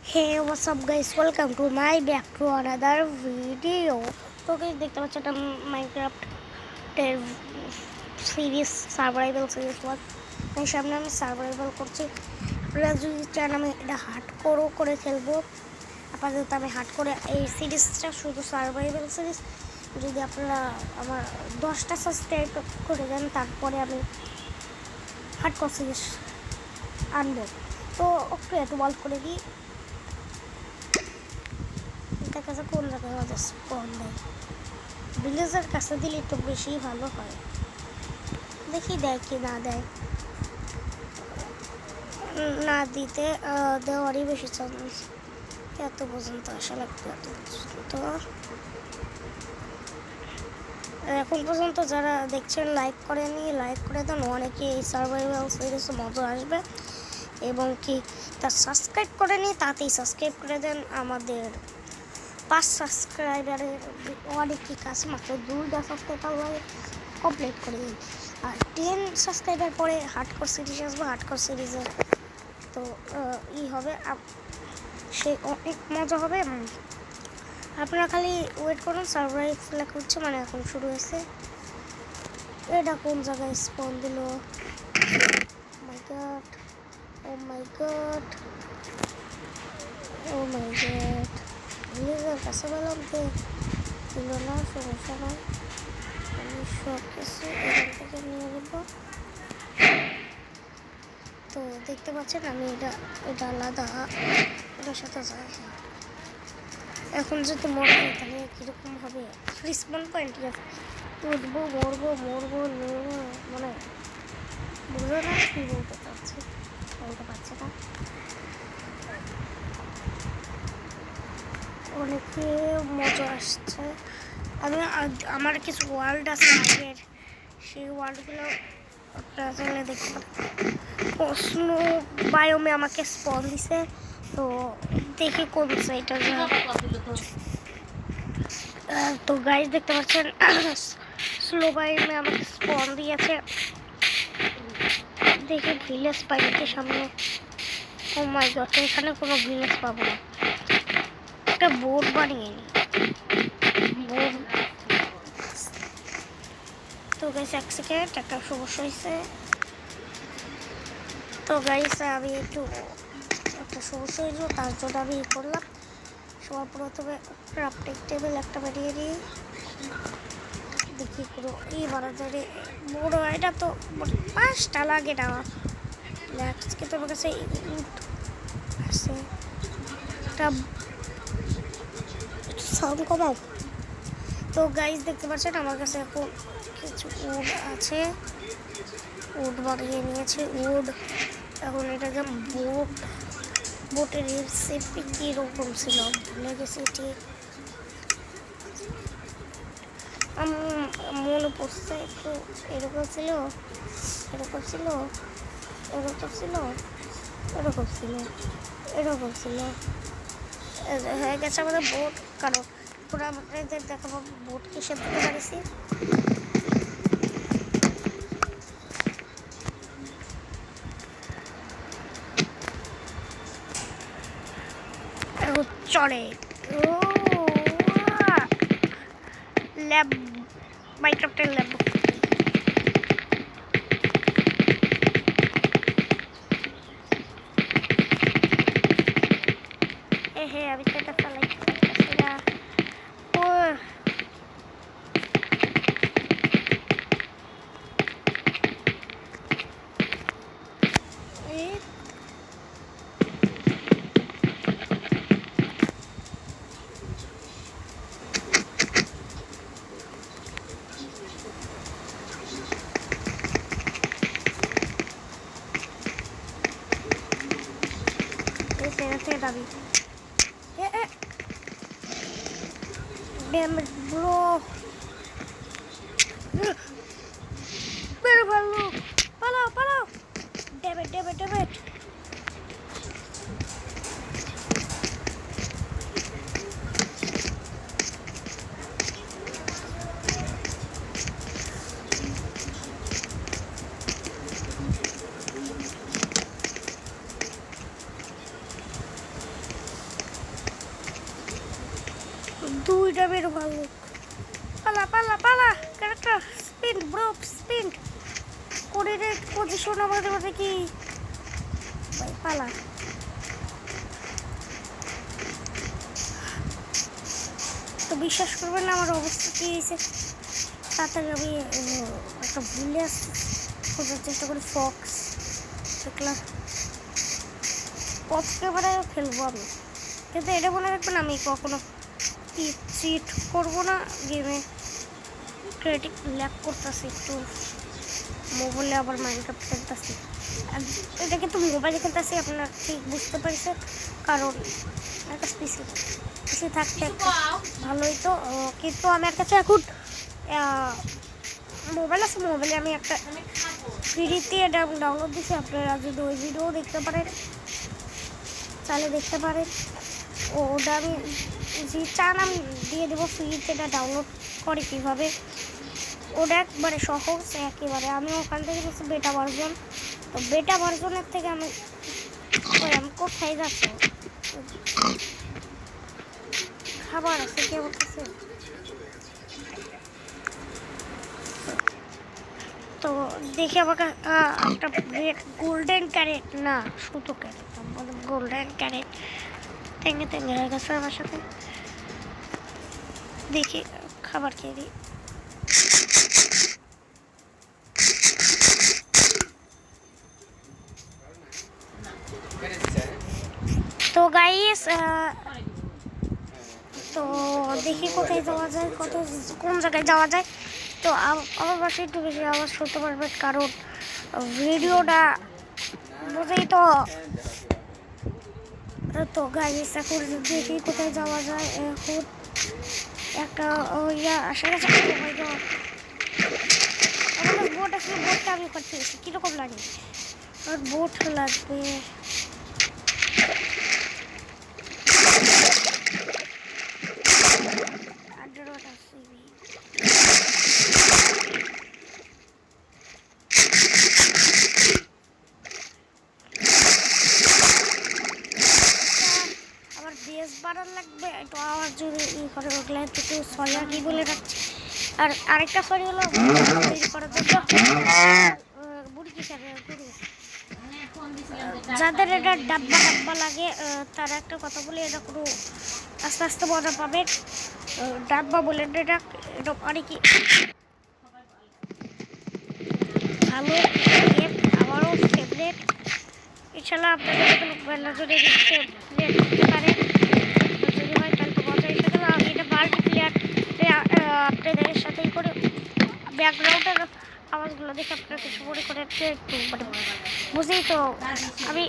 Hey, what's up guys? Welcome to my back to another video. তো guys দেখতে পাচ্ছেন এটা মাইনক্রাফট এর সিরিজ সার্ভাইভাল সিরিজ 1 এই সামনে আমি সার্ভাইভাল করছি। আপনারা যদি চান আমি এটা হার্ডকোরও করে খেলবো। আপাতত আমি হার্ডকোরে এই সিরিজটা শুধু সার্ভাইভাল সিরিজ। যদি আপনারা আমার 10টা সাবস্ক্রাইব করে দেন তারপরে আমি হার্ডকোর সিরিজ আনবো। তো ওকে একটু বল করে দিই। কাছে কোন জায়গায় আমাদের স্পন দেয়, ভিলেজের কাছে দিলে একটু বেশি ভালো হয়। দেখি দেয় কি না দেয়, না দিতে দেওয়ারই বেশি চান্স। এত পর্যন্ত আসা লাগতো, এত পর্যন্ত এখন পর্যন্ত যারা দেখছেন লাইক করেনি, লাইক করে দেন। অনেকে এই সার্ভাইভাল সিরিজ মজা আসবে এবং কি তার সাবস্ক্রাইব করেনি তাতেই সাবস্ক্রাইব করে দেন। আমাদের 5 সাবস্ক্রাইবারের অনেকই কাছে মাত্র 2টা সাবস্ক্রাইবার কমপ্লিট করে দিন। আর 10 সাবস্ক্রাইবার পরে হার্ডকোর সিরিজ আসবে। হার্ডকোর সিরিজে তো হবে, সে অনেক মজা হবে। আপনারা খালি ওয়েট করুন। সার্ভাইভ লেখা হচ্ছে, মানে এখন শুরু হয়েছে। এটা কোন জায়গায় স্পন দিল? মাই গড, ও মাই গড, ও মাই গড। ভিলেজের কাছে বললাম যে দিল না, সমস্যা নয়, আমি সব কিছু এখান থেকে নিয়ে নেব। তো দেখতে পাচ্ছেন আমি এটা আলাদা, এটার সাথে যায়। এখন যদি মরে যায় তাহলে কীরকম হবে? রিসপন পয়েন্ট ঠিক আছে, উঠবো মরবো মানে বুঝো না কী বলতে পারছে না। অনেকে মজা আসছে। আমার কিছু ওয়ার্ল্ড আছে আগের, সেই ওয়ার্ল্ডগুলো আপনারা চাইলে দেখতে পারেন। স্নো বায়োমে আমাকে স্পন দিছে, তো দেখি কোন সাইটটা যায়। তো গাইস দেখতে পাচ্ছেন স্লো বায়োমে আমাকে স্পন দিয়েছে। দেখি ভিলেজ পাই নাকি সামনে। ও মাই গড, এখানে কোনো ভিলেজ পাবো না। একটা বোর্ড বানিয়ে নি। তো গাইস এক সেকেন্ড, একটা সমস্যা হয়েছে। তো গাইস আমি একটা সমস্যা হয়েছিল, তার জন্য আমি করলাম। সবার প্রথমে ক্রাফটিং টেবিল একটা বানিয়ে নিই। দেখি কোনো বানাতে বড়, এটা তো 5টা লাগে না। কিন্তু আমার কাছে উড আছে, একটা সাউন্ড কমাও। তো গাইস দেখতে পাচ্ছেন আমার কাছে এখন কিছু উড আছে, উড বানিয়ে নিয়েছে। উড এখন এটাকে বোটের রেসিপি কীরকম ছিল ভুলে গেছি ঠিক, মনে পড়ছে একটু। এরকম ছিল, এরকম ছিল, এরকম ছিল, এরকম ছিল, এরকম ছিল। হয়ে গেছে আমাদের বোট। কারণ পুরো আমাদের দেখাবো বোট কিসের দিতে পারিছি। চলে ল্যাব, মাইনক্রাফটের ল্যাব। হ্যাঁ আমি তো এটা চালাইছি না। ও দাবি ড্যামেজ ব্রো, বের ভালো, পালাও পালাও, ড্যামেজ ড্যামেজ ড্যামেজ। দুইটা বের ভালো। পালা পালা পালা, character spin bro, spin coordinate position আমাদের মধ্যে কি ভাই, পালা। তো বিশ্বাস করবেন না আমার অবস্থা কি হয়েছে। তাড়াতাড়ি আমি একটা ভুলে আসছি, খোঁজার চেষ্টা করি ফক্স, দেখলাম অফ ক্যামেরায় খেলবো আমি, কিন্তু এটা মনে রাখবেন আমি কখনো চিট করবো না গেমে। ক্রিয়েটিভ ল্যাক করতেছি একটু, মোবাইলে আবার মাইনক্রাফট খেলতেছি। এটা কিন্তু মোবাইলে খেলতেছি, আপনারা ঠিক বুঝতে পারছেন, কারণ একটা পিসি থাকতে ভালোই তো। কিন্তু আমার কাছে এখন মোবাইল আছে, মোবাইলে আমি একটা ফ্রিতে এটা ডাউনলোড দিচ্ছি। আপনারা যদি ওই ভিডিও দেখতে পারেন তাহলে দেখতে পারেন। ওটা আমি যে চান আমি দিয়ে দেবো ফ্রিতে, এটা ডাউনলোড করে কীভাবে, ওটা একবারে সহজ একেবারে। আমি ওখান থেকে নিচ্ছি বেটা ভার্জন। তো বেটা ভার্জনের থেকে আমি কোথায় যাচ্ছি, খাবার আছে কে বলতেছে। তো দেখে আমাকে একটা গোল্ডেন ক্যারেট, না শুধু ক্যারেট, গোল্ডেন ক্যারেট তেঙ্গে তেঙ্গে হয়ে গেছে আমার সাথে। দেখি খাবার খেয়ে দিই। তো গাইস তো দেখি কোথায় যাওয়া যায়, কোন জায়গায় যাওয়া যায়। তো আমার বাসায় একটু বেশি আওয়াজ শুনতে পারবেন, কারণ ভিডিওটা বুঝেই তো। তো গাইস এখন দেখি কোথায় যাওয়া যায়। এখন একটা আসা গেছে, আমাদের বোট আসলে, বোটটা আমি করতে গেছি কীরকম লাগে, আমার বোট লাগবে। আমার বেস বাড়ার লাগবে, একটু আওয়াজ জোরে ই করে ওগুলো একটু সরি আর কি বলে রাখছি। আর আরেকটা সরি হলো করার জন্য বুড়ি যাদের এটা ডাব্বা ডাব্বা লাগে তারা একটা কথা বলে, এটা কোনো আস্তে আস্তে মজা পাবে। ডাব্বা বলে এটা অনেকই ভালো গেম, আমারও ফেভারেট। ইনশাল্লাহ আপনাদের যদি ফেভারেট করতে পারেন, যদি হয় তাহলে তো মজা এসে গেল। আমি এটা মাল্টিপ্লেয়ার আপনাদের সাথেই করে ব্যাকগ্রাউন্ডের আওয়াজগুলো দেখে আপনারা কিছু মনে করে একটু মানে বুঝেই তো। আমি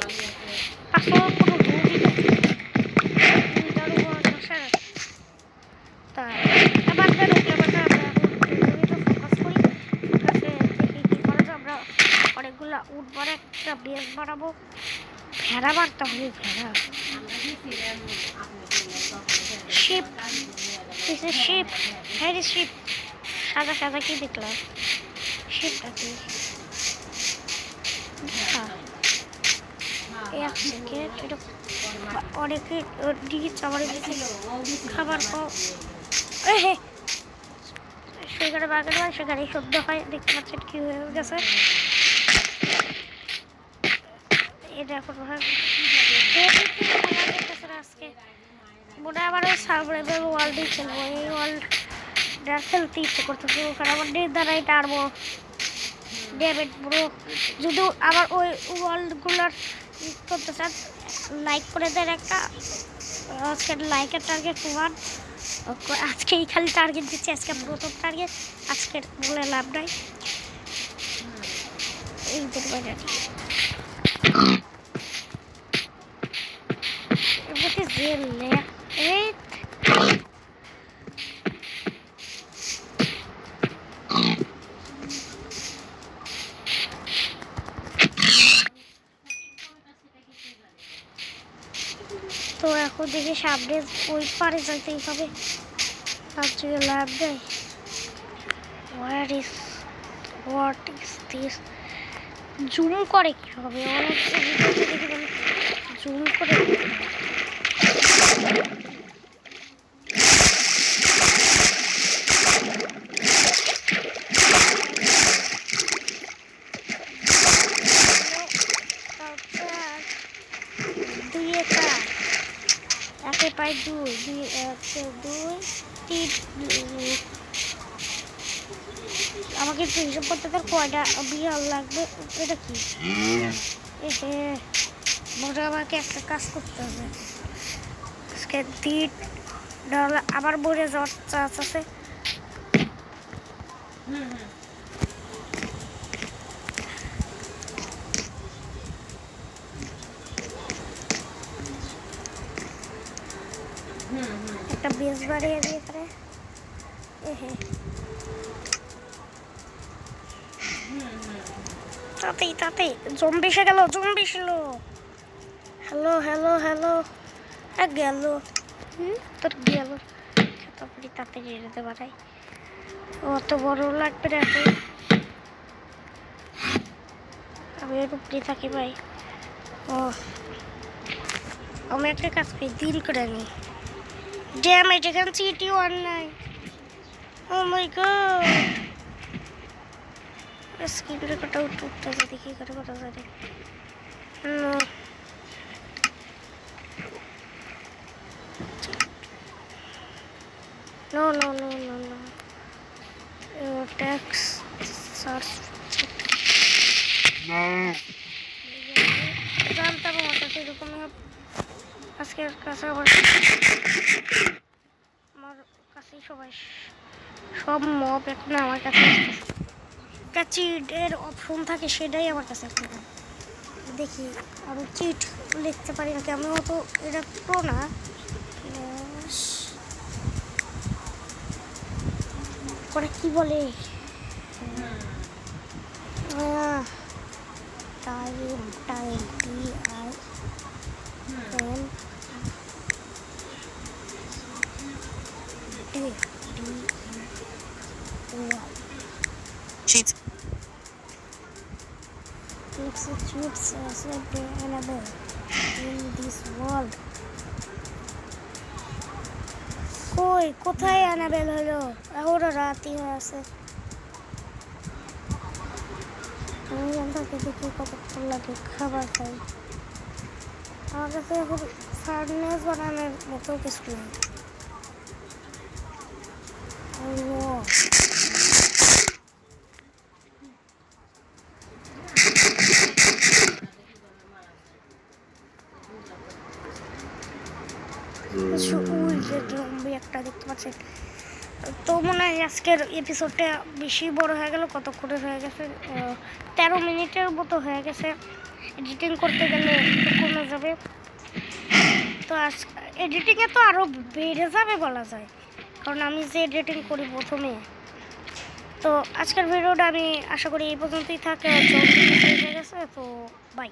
আসলে কোনো তা আবার ফোকাস করি, ফোকাসে দেখি কী করা যায়। আমরা অনেকগুলো উঠবারে একটা বেস বানাবো, ভেড়া বাড়তে হবে, ভেড়া শিপ, শিপ, হ্যাঁ রে শিপ, সাদা সাদা কি দেখলাম, শিপটা কি এক সেকেন্ড, এটা অনেকে ডিচ আমার খাবার সেখানে বাগান হয়, সেখানে সদ্য হয়, দেখতে পাচ্ছেন কি হয়ে গেছে। এটা এখন আজকে মনে হয় আমার ওই সার্ভাইভাল ওয়ার্ল্ডই খেলবো। এই ওয়ার্ল্ডটা খেলতে ইচ্ছে করতেছে, ওখানে আমার দ্বারা এটা আরবো ডেভিড ব্রো। যদি আবার ওই ওয়ার্ল্ডগুলোর করতে চান লাইক করে দেন একটা, আজকে লাইকের টার্গেট 1, আজকেই খালি টার্গেট দিচ্ছি, আজকে প্রথম টার্গেট, আজকের বলে লাভ নাই। এই বাজার তো এখন দেখি সামনে ওই পারে যাইতেই হবে, আজকে লাভ দেয়। হোয়াট ইজ দিস, জুম করে কি হবে, অনেক জুম করে একে পাই দুই দুই এক দুই তিন। আমাকে একটু হিসাব করতে তার কয়টা বিড়াল লাগবে। এটা কি এ মোটা আমাকে একটা কাজ করতে হবে। আজকে দিন আবার বলে যাওয়ার চান্স আছে। একটা বেশ বাড়িয়ে দিয়ে এখানে তাতেই তাতেই জম্বি এসে গেল। জম্বি ছিল। হ্যালো হ্যালো হ্যালো গেল। তোর গেল তাড়াতাড়ি তাড়াতাড়ি যেতে পারাই। অত বড় লাগবে না এখন। আমি এর উপরে থাকি ভাই। ও আমি একটা কাজ করি দিল করে নি। ড্যামেজ এখানে সিটি ওয়ান নাই। ও মাই গড স্ক্রিন রেকর্ডটা উঠতেছে দেখি করে করা যায়। No, no, no, no, no. Text search. No. জানতাম ওটা এরকম আজকের কাছে আমার কাছে সবাই সব মব এখন আমার কাছে চিটের অপশন থাকে সেটাই আমার কাছে এখন দেখি। আমি চিট লিখতে পারি নাকি। আমিও তো এটা প্রো না। ওরা কি বলে time time cheats executes as enable in this world. কই কোথায় অ্যানাবেল হলো? এখনো রাতই হয়ে আছে। আমি জানতাম দেখি কতক্ষণ লাগে খাবার খাই। আমার কাছে এখন ফার্নেস বানানোর মতো কিছু নেই। একটা দেখতে পাচ্ছেন তো মনে হয় আজকের এপিসোডটা বেশি বড় হয়ে গেল। কতক্ষণে হয়ে গেছে 13 মিনিটের মতো হয়ে গেছে। এডিটিং করতে গেলে কমে যাবে। তো আজ এডিটিংয়ে তো আরও বেড়ে যাবে বলা যায়, কারণ আমি যে এডিটিং করি প্রথমে। তো আজকের ভিডিওটা আমি আশা করি এই পর্যন্তই থাকে। হয়ে গেছে তো বাই।